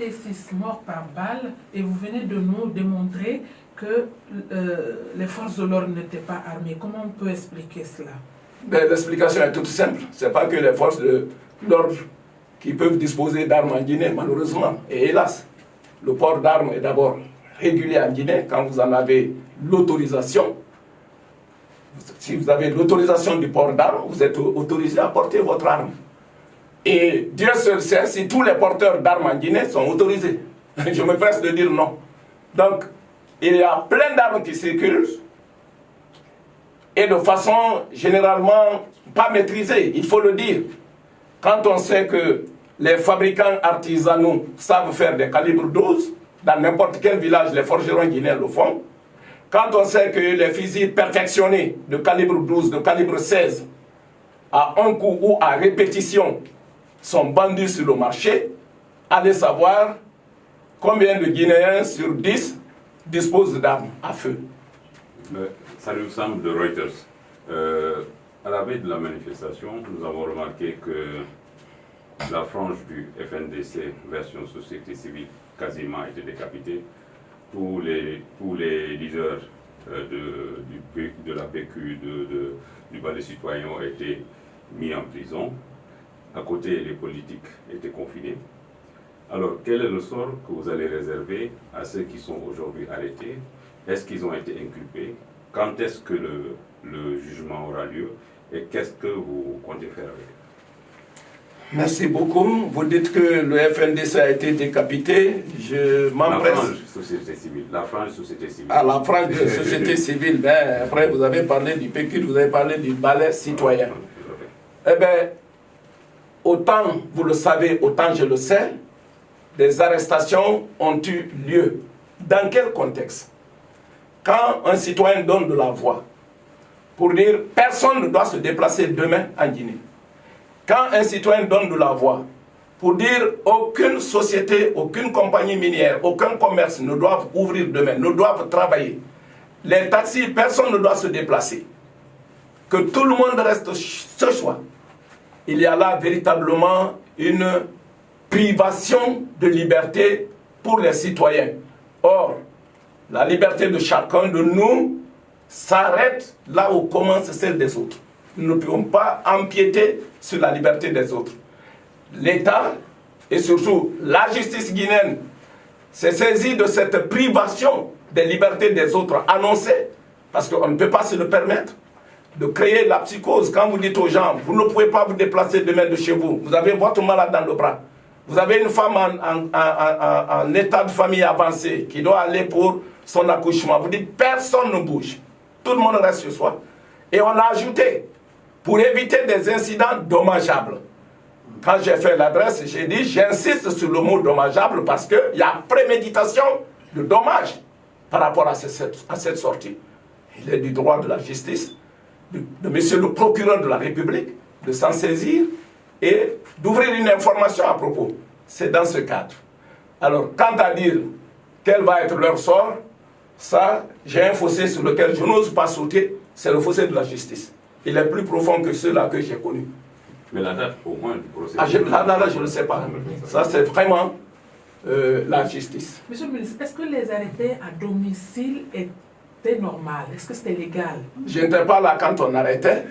été 6 morts par balle et vous venez de nous démontrer que les forces de l'ordre n'étaient pas armées. Comment on peut expliquer cela? L'explication est toute simple. Ce n'est pas que les forces de l'ordre qui peuvent disposer d'armes en Guinée, malheureusement. Et hélas, le port d'armes est d'abord régulier en Guinée quand vous en avez l'autorisation. Si vous avez l'autorisation du port d'armes, vous êtes autorisé à porter votre arme. Et Dieu seul sait si tous les porteurs d'armes en Guinée sont autorisés. Je me presse de dire non. Donc, il y a plein d'armes qui circulent et de façon généralement pas maîtrisée, il faut le dire. Quand on sait que les fabricants artisanaux savent faire des calibres 12, dans n'importe quel village, les forgerons guinéens le font. Quand on sait que les fusils perfectionnés de calibre 12, de calibre 16, à un coup ou à répétition, sont vendus sur le marché, allez savoir combien de Guinéens sur 10 disposent d'armes à feu. Salut Sam de Reuters. À la veille de la manifestation, nous avons remarqué que la frange du FNDC, version société civile, quasiment a été décapitée. Tous les leaders de la PQ, du bas des citoyens ont été mis en prison. À côté, les politiques étaient confinés. Alors, quel est le sort que vous allez réserver à ceux qui sont aujourd'hui arrêtés? Est-ce qu'ils ont été inculpés? Quand est-ce que le jugement aura lieu? Et qu'est-ce que vous comptez faire avec? Merci beaucoup. Vous dites que le FNDC a été décapité. Je m'empresse. La frange société civile. La frange société civile. Ah, la frange de société civile. Ben, après, vous avez parlé du PQ, vous avez parlé du balai citoyen. Eh bien, autant vous le savez, autant je le sais, des arrestations ont eu lieu. Dans quel contexte? Quand un citoyen donne de la voix pour dire personne ne doit se déplacer demain en Guinée. Quand un citoyen donne de la voix pour dire aucune société, aucune compagnie minière, aucun commerce ne doivent ouvrir demain, ne doivent travailler. Les taxis, personne ne doit se déplacer. Que tout le monde reste ce choix. Il y a là véritablement une privation de liberté pour les citoyens. Or, la liberté de chacun de nous s'arrête là où commence celle des autres. Nous ne pouvons pas empiéter sur la liberté des autres. L'État et surtout la justice guinéenne s'est saisie de cette privation des libertés des autres annoncée, parce qu'on ne peut pas se le permettre, de créer la psychose. Quand vous dites aux gens, vous ne pouvez pas vous déplacer demain de chez vous, vous avez votre malade dans le bras, vous avez une femme en état de famille avancé qui doit aller pour son accouchement, vous dites personne ne bouge, tout le monde reste chez soi. Et on a ajouté, pour éviter des incidents dommageables. Quand j'ai fait l'adresse, j'ai dit, j'insiste sur le mot dommageable parce qu'il y a préméditation de dommages par rapport à cette sortie. Il est du droit de la justice, de monsieur le procureur de la République, de s'en saisir et d'ouvrir une information à propos. C'est dans ce cadre. Alors, quant à dire quel va être leur sort, ça, j'ai un fossé sur lequel je n'ose pas sauter, c'est le fossé de la justice. Il est plus profond que ceux-là que j'ai connus. Mais la date au moins du procès... La date, je ne sais pas. Ça, c'est vraiment la justice. Monsieur le ministre, est-ce que les arrêtés à domicile étaient normales? Est-ce que c'était légal? Je n'étais pas là quand on arrêtait.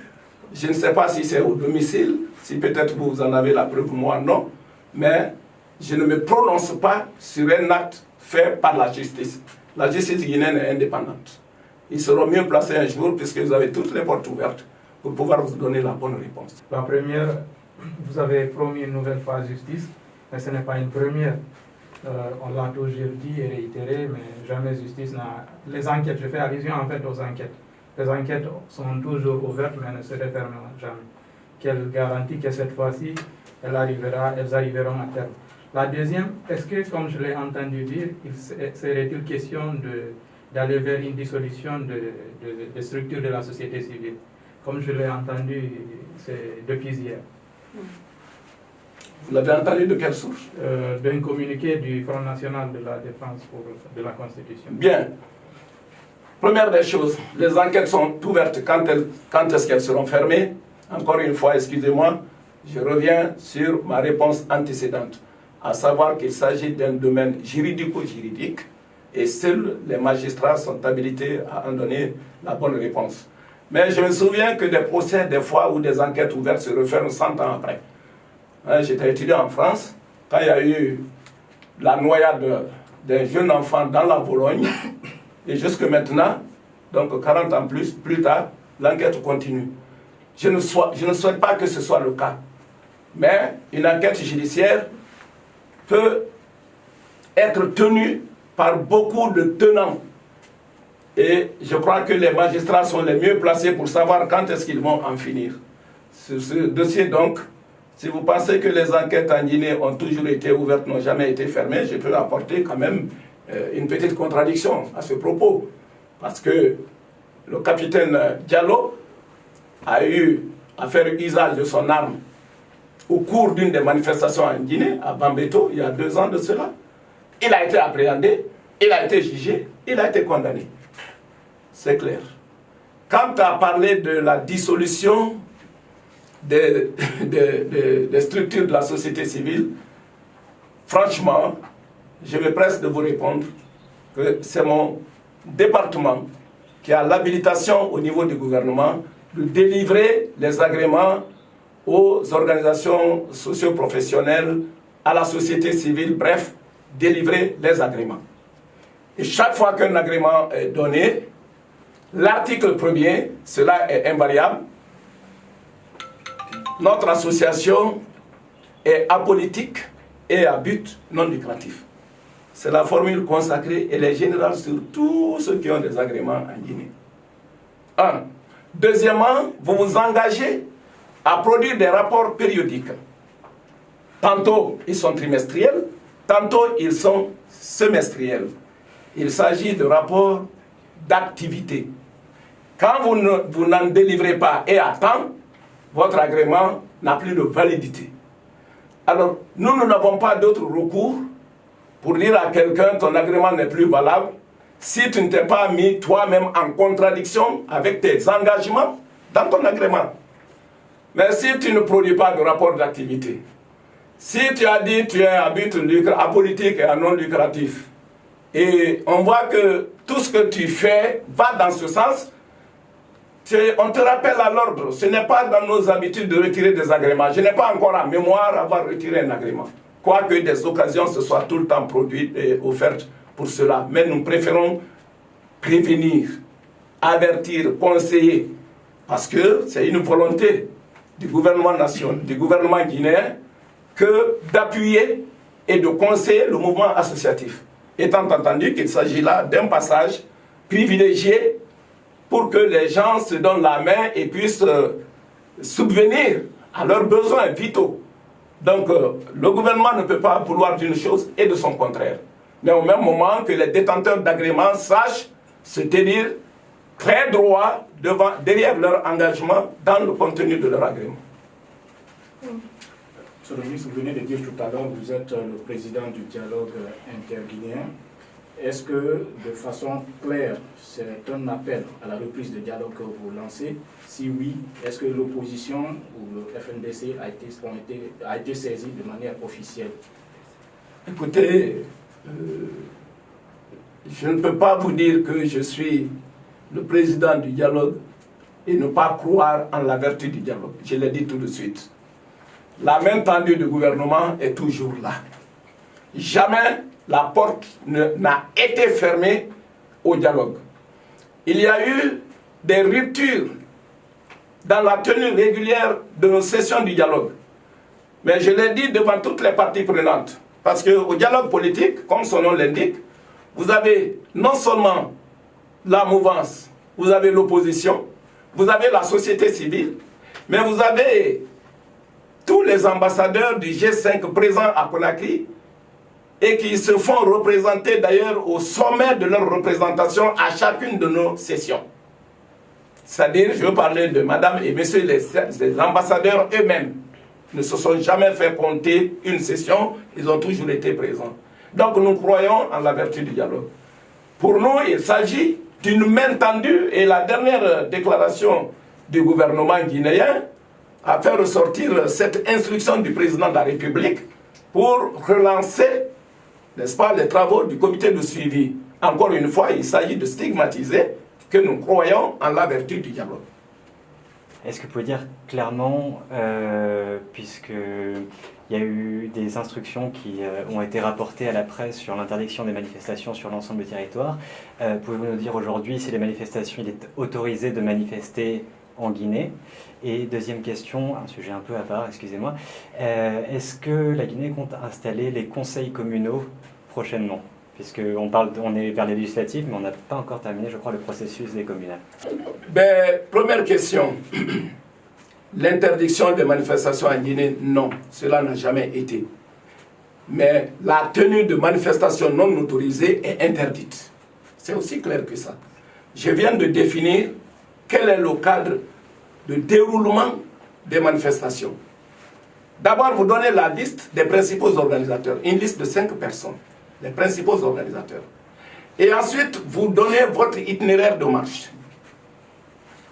Je ne sais pas si c'est au domicile, si peut-être vous en avez la preuve, moi non. Mais je ne me prononce pas sur un acte fait par la justice. La justice guinéenne est indépendante. Ils seront mieux placés un jour puisque vous avez toutes les portes ouvertes pour pouvoir vous donner la bonne réponse. La première, vous avez promis une nouvelle phase justice, mais ce n'est pas une première. On l'a toujours dit et réitéré, mais jamais justice n'a... Les enquêtes, je fais allusion en fait aux enquêtes. Les enquêtes sont toujours ouvertes, mais ne se referment jamais. Quelle garantie que cette fois-ci, elles arriveront à terme. La deuxième, est-ce que, comme je l'ai entendu dire, serait-il question d'aller vers une dissolution de structures de la société civile? Comme je l'ai entendu depuis hier. Vous l'avez entendu de quelle source? D'un communiqué du Front National de la Défense de la Constitution. Bien. Première des choses, les enquêtes sont ouvertes. Quand est-ce qu'elles seront fermées? Encore une fois, excusez-moi, je reviens sur ma réponse antécédente. à savoir qu'il s'agit d'un domaine juridico-juridique et seuls les magistrats sont habilités à en donner la bonne réponse. Mais je me souviens que des procès, des fois, où des enquêtes ouvertes se referment 100 ans après. Hein, j'étais étudiant en France, quand il y a eu la noyade d'un jeune enfant dans la Vologne, et jusque maintenant, donc 40 ans plus tard, l'enquête continue. Je ne souhaite pas que ce soit le cas. Mais une enquête judiciaire peut être tenue par beaucoup de tenants. Et je crois que les magistrats sont les mieux placés pour savoir quand est-ce qu'ils vont en finir. Sur ce dossier donc, si vous pensez que les enquêtes en Guinée ont toujours été ouvertes, n'ont jamais été fermées, je peux apporter quand même une petite contradiction à ce propos. Parce que le capitaine Diallo a eu à faire usage de son arme au cours d'une des manifestations en Guinée, à Bambeto, il y a 2 ans de cela. Il a été appréhendé, il a été jugé, il a été condamné. C'est clair. Quant à parler de la dissolution des structures de la société civile, franchement, je vais presque vous répondre que c'est mon département qui a l'habilitation au niveau du gouvernement de délivrer les agréments aux organisations socio-professionnelles, à la société civile, bref, délivrer les agréments. Et chaque fois qu'un agrément est donné, l'article 1er, cela est invariable, notre association est apolitique et à but non lucratif. C'est la formule consacrée et elle est générale sur tous ceux qui ont des agréments en Guinée. 1. Deuxièmement, vous vous engagez à produire des rapports périodiques. Tantôt, ils sont trimestriels, tantôt, ils sont semestriels. Il s'agit de rapports d'activité. Quand vous n'en délivrez pas et à temps, votre agrément n'a plus de validité. Alors, nous n'avons pas d'autre recours pour dire à quelqu'un ton agrément n'est plus valable si tu ne t'es pas mis toi-même en contradiction avec tes engagements dans ton agrément. Mais si tu ne produis pas de rapport d'activité, si tu as dit tu es à but apolitique et à non lucratif, et on voit que tout ce que tu fais va dans ce sens, on te rappelle à l'ordre. Ce n'est pas dans nos habitudes de retirer des agréments. Je n'ai pas encore en mémoire avoir retiré un agrément. Quoique des occasions se soient tout le temps produites et offertes pour cela. Mais nous préférons prévenir, avertir, conseiller. Parce que c'est une volonté du gouvernement national, du gouvernement guinéen, que d'appuyer et de conseiller le mouvement associatif. Étant entendu qu'il s'agit là d'un passage privilégié pour que les gens se donnent la main et puissent subvenir à leurs besoins vitaux. Donc, le gouvernement ne peut pas vouloir d'une chose et de son contraire. Mais au même moment que les détenteurs d'agréments sachent se tenir très droit derrière leur engagement dans le contenu de leur agrément. Monsieur le ministre, vous venez de dire tout à l'heure, vous êtes le président du dialogue interguinéen. Est-ce que, de façon claire, c'est un appel à la reprise du dialogue que vous lancez? Si oui, est-ce que l'opposition ou le FNDC a été saisi de manière officielle? Écoutez, je ne peux pas vous dire que je suis le président du dialogue et ne pas croire en la vertu du dialogue. Je l'ai dit tout de suite. La main tendue du gouvernement est toujours là. Jamais la porte n'a été fermée au dialogue. Il y a eu des ruptures dans la tenue régulière de nos sessions du dialogue. Mais je l'ai dit devant toutes les parties prenantes. Parce qu'au dialogue politique, comme son nom l'indique, vous avez non seulement la mouvance, vous avez l'opposition, vous avez la société civile, mais vous avez tous les ambassadeurs du G5 présents à Conakry et qui se font représenter d'ailleurs au sommet de leur représentation à chacune de nos sessions. C'est-à-dire, je veux parler de madame et messieurs les ambassadeurs eux-mêmes. Ne se sont jamais fait compter une session, ils ont toujours été présents. Donc nous croyons en la vertu du dialogue. Pour nous, il s'agit d'une main tendue et la dernière déclaration du gouvernement guinéen a fait ressortir cette instruction du président de la République pour relancer, n'est-ce pas, les travaux du comité de suivi. Encore une fois, il s'agit de stigmatiser que nous croyons en la vertu du dialogue. Est-ce que vous pouvez dire clairement, puisqu'il y a eu des instructions qui ont été rapportées à la presse sur l'interdiction des manifestations sur l'ensemble du territoire, pouvez-vous nous dire aujourd'hui si les manifestations, il est autorisé de manifester en Guinée? Et deuxième question, un sujet un peu à part, excusez-moi, est-ce que la Guinée compte installer les conseils communaux prochainement? Puisqu'on est vers les législatives, mais on n'a pas encore terminé, je crois, le processus des communales. Première question. L'interdiction des manifestations en Guinée, non, cela n'a jamais été. Mais la tenue de manifestations non autorisées est interdite. C'est aussi clair que ça. Je viens de définir quel est le cadre de déroulement des manifestations. D'abord, vous donnez la liste des principaux organisateurs, une liste de 5 personnes. Les principaux organisateurs. Et ensuite, vous donnez votre itinéraire de marche.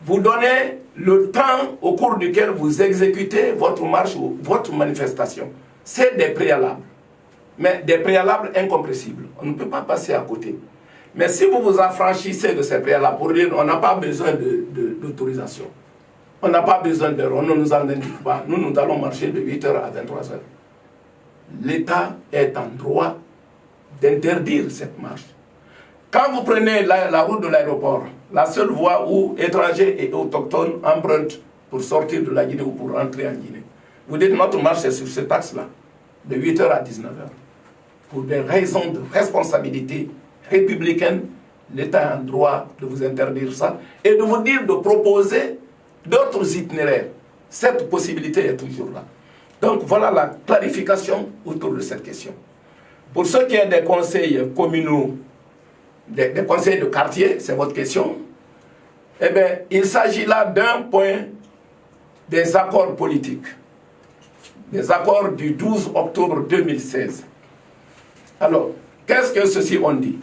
Vous donnez le temps au cours duquel vous exécutez votre marche ou votre manifestation. C'est des préalables. Mais des préalables incompressibles. On ne peut pas passer à côté. Mais si vous vous affranchissez de ces préalables pour dire on n'a pas besoin d'autorisation, on n'a pas besoin d'heure, on ne nous en indique pas, nous allons marcher de 8h à 23h. L'État est en droit d'interdire cette marche. Quand vous prenez la route de l'aéroport, la seule voie où étrangers et autochtones empruntent pour sortir de la Guinée ou pour rentrer en Guinée, vous dites notre marche est sur cet axe-là, de 8h à 19h. Pour des raisons de responsabilité républicaine, l'État a un droit de vous interdire ça et de vous dire de proposer d'autres itinéraires. Cette possibilité est toujours là. Donc voilà la clarification autour de cette question. Pour ce qui est des conseils communaux, des conseils de quartier, c'est votre question, eh bien, il s'agit là d'un point des accords politiques, des accords du 12 octobre 2016. Alors, qu'est-ce que ceux-ci ont dit?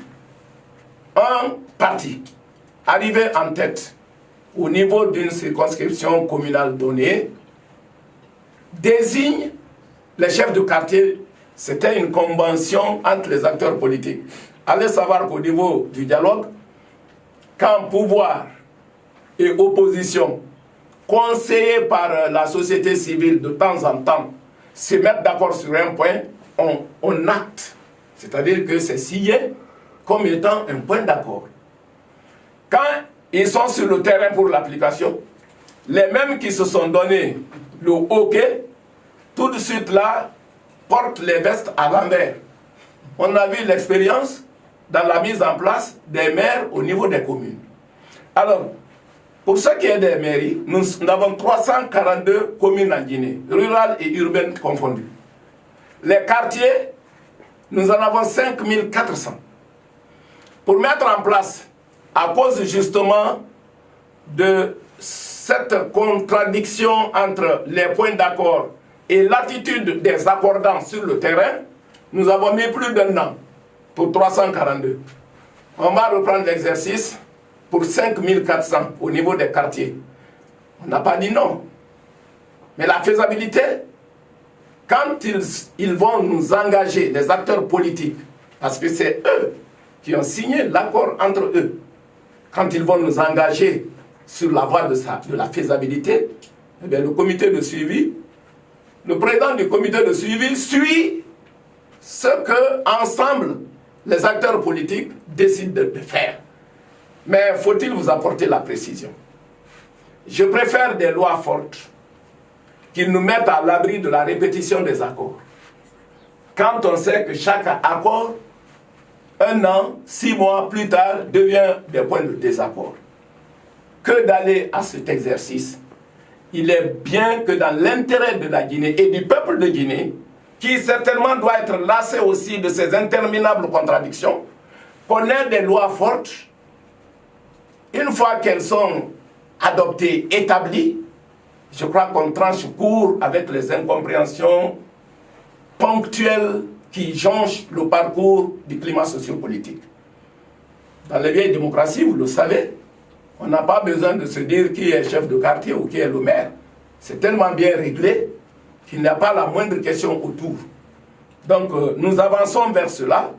Un parti arrivé en tête au niveau d'une circonscription communale donnée désigne les chefs de quartier. C'était une convention entre les acteurs politiques. Allez savoir qu'au niveau du dialogue, quand pouvoir et opposition, conseillés par la société civile de temps en temps, se mettent d'accord sur un point, on acte. C'est-à-dire que c'est signé comme étant un point d'accord. Quand ils sont sur le terrain pour l'application, les mêmes qui se sont donné le OK, tout de suite là, portent les vestes à l'envers. On a vu l'expérience dans la mise en place des maires au niveau des communes. Alors, pour ce qui est des mairies, nous avons 342 communes en Guinée, rurales et urbaines confondues. Les quartiers, nous en avons 5400. Pour mettre en place, à cause justement de cette contradiction entre les points d'accord et l'attitude des accordants sur le terrain, nous avons mis plus d'un an pour 342. On va reprendre l'exercice pour 5400 au niveau des quartiers. On n'a pas dit non. Mais la faisabilité, quand ils vont nous engager, les acteurs politiques, parce que c'est eux qui ont signé l'accord entre eux, quand ils vont nous engager sur la voie de la faisabilité, eh bien, le comité de suivi, le président du comité de suivi suit ce que, ensemble, les acteurs politiques décident de faire. Mais faut-il vous apporter la précision? Je préfère des lois fortes qui nous mettent à l'abri de la répétition des accords. Quand on sait que chaque accord, 1 an, 6 mois plus tard, devient des points de désaccord, que d'aller à cet exercice. Il est bien que dans l'intérêt de la Guinée et du peuple de Guinée, qui certainement doit être lassé aussi de ces interminables contradictions, qu'on ait des lois fortes, une fois qu'elles sont adoptées, établies, je crois qu'on tranche court avec les incompréhensions ponctuelles qui jonchent le parcours du climat sociopolitique. Dans les vieilles démocraties, vous le savez, on n'a pas besoin de se dire qui est chef de quartier ou qui est le maire. C'est tellement bien réglé qu'il n'y a pas la moindre question autour. Donc nous avançons vers cela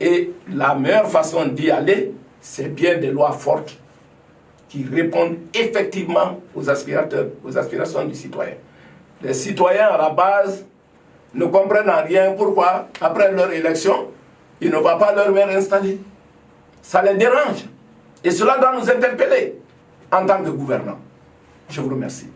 et la meilleure façon d'y aller, c'est bien des lois fortes qui répondent effectivement aux aspirations du citoyen. Les citoyens à la base ne comprennent rien pourquoi, après leur élection, ils ne voient pas leur maire installé. Ça les dérange. Et cela doit nous interpeller en tant que gouvernants. Je vous remercie.